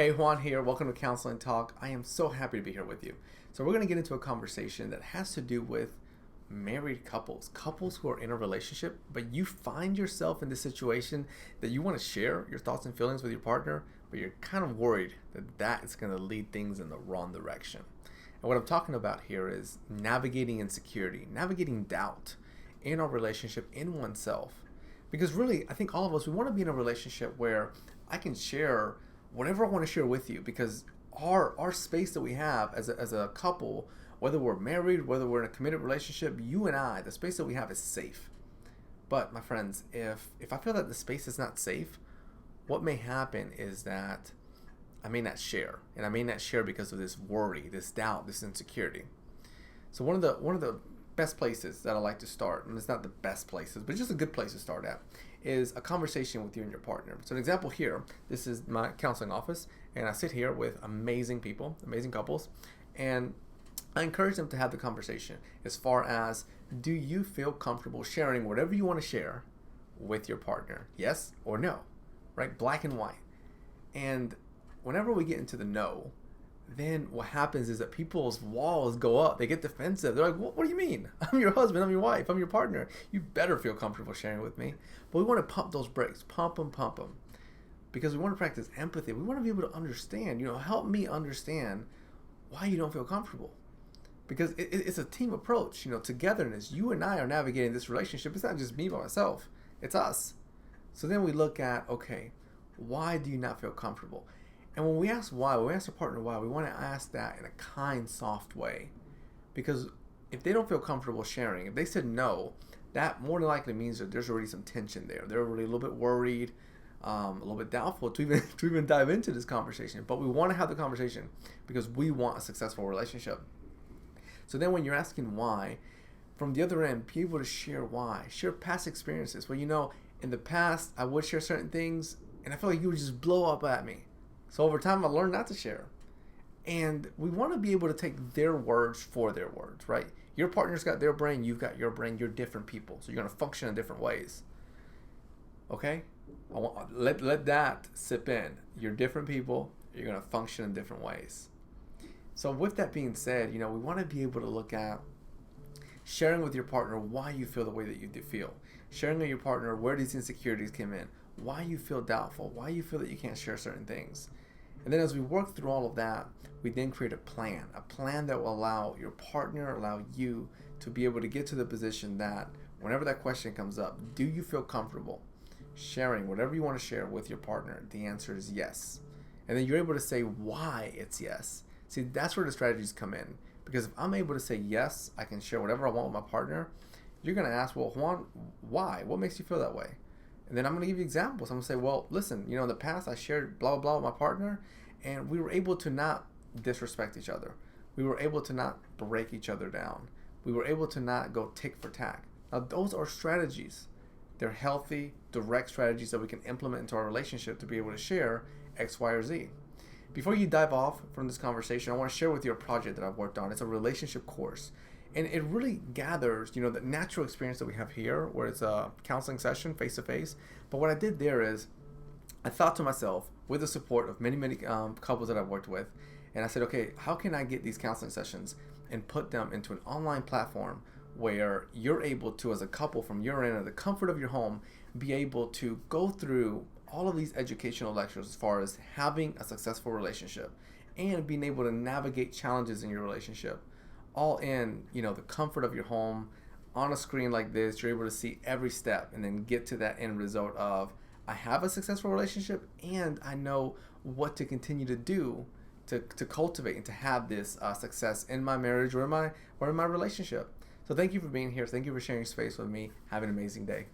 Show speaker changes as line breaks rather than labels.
Hey, Juan here. Welcome to Counseling Talk. I am so happy to be here with you. So, we're going to get into a conversation that has to do with married couples who are in a relationship, but you find yourself in this situation that you want to share your thoughts and feelings with your partner, but you're kind of worried that that is going to lead things in the wrong direction. And what I'm talking about here is navigating insecurity, navigating doubt in our relationship, in oneself. Because really, I think all of us, we want to be in a relationship where I can share whatever I want to share with you, because our space that we have as a couple, whether we're married, whether we're in a committed relationship, you and I, the space that we have is safe. But my friends, if I feel that the space is not safe, what may happen is that I may not share, and I may not share because of this worry, this doubt, this insecurity. So one of the best places that I like to start, and it's not the best places, but it's just a good place to start at, is a conversation with you and your partner. So an example here, this is my counseling office, and I sit here with amazing people, amazing couples, and I encourage them to have the conversation as far as, do you feel comfortable sharing whatever you want to share with your partner? Yes or no, right? Black and white. And whenever we get into the no, then what happens is that people's walls go up. They get defensive. They're like, what do you mean? I'm your husband. I'm your wife. I'm your partner. You better feel comfortable sharing with me. But we want to pump those brakes. Pump them. Because we want to practice empathy. We want to be able to understand, help me understand why you don't feel comfortable. Because it's a team approach, togetherness. You and I are navigating this relationship. It's not just me by myself. It's us. So then we look at, okay, why do you not feel comfortable? And when we ask why, when we ask our partner why, we want to ask that in a kind, soft way. Because if they don't feel comfortable sharing, if they said no, that more than likely means that there's already some tension there. They're already a little bit worried, a little bit doubtful to even dive into this conversation. But we want to have the conversation because we want a successful relationship. So then when you're asking why, from the other end, be able to share why. Share past experiences. Well, in the past, I would share certain things, and I feel like you would just blow up at me. So over time, I learned not to share. And we want to be able to take their words for their words, right? Your partner's got their brain, you've got your brain, you're different people. So you're going to function in different ways. Okay? Let that sip in. You're different people, you're going to function in different ways. So with that being said, we want to be able to look at sharing with your partner why you feel the way that you do feel. Sharing with your partner where these insecurities came in, why you feel doubtful, why you feel that you can't share certain things. And then as we work through all of that, we then create a plan that will allow your partner, allow you to be able to get to the position that whenever that question comes up, do you feel comfortable sharing whatever you want to share with your partner? The answer is yes. And then you're able to say why it's yes. See, that's where the strategies come in. Because if I'm able to say yes, I can share whatever I want with my partner, you're going to ask, well, Juan, why? What makes you feel that way? And then I'm going to give you examples. I'm going to say, well, listen, in the past I shared blah, blah, blah with my partner, and we were able to not disrespect each other. We were able to not break each other down. We were able to not go tick for tack. Now, those are strategies. They're healthy, direct strategies that we can implement into our relationship to be able to share X, Y, or Z. Before you dive off from this conversation, I want to share with you a project that I've worked on. It's a relationship course. And it really gathers, the natural experience that we have here, where it's a counseling session face-to-face. But what I did there is I thought to myself, with the support of many couples that I've worked with, and I said, okay, how can I get these counseling sessions and put them into an online platform where you're able to, as a couple from your end, at the comfort of your home, be able to go through all of these educational lectures as far as having a successful relationship and being able to navigate challenges in your relationship, all in, the comfort of your home. On a screen like this, you're able to see every step and then get to that end result of, I have a successful relationship and I know what to continue to do to cultivate and to have this success in my marriage or in my relationship. So thank you for being here. Thank you for sharing space with me. Have an amazing day.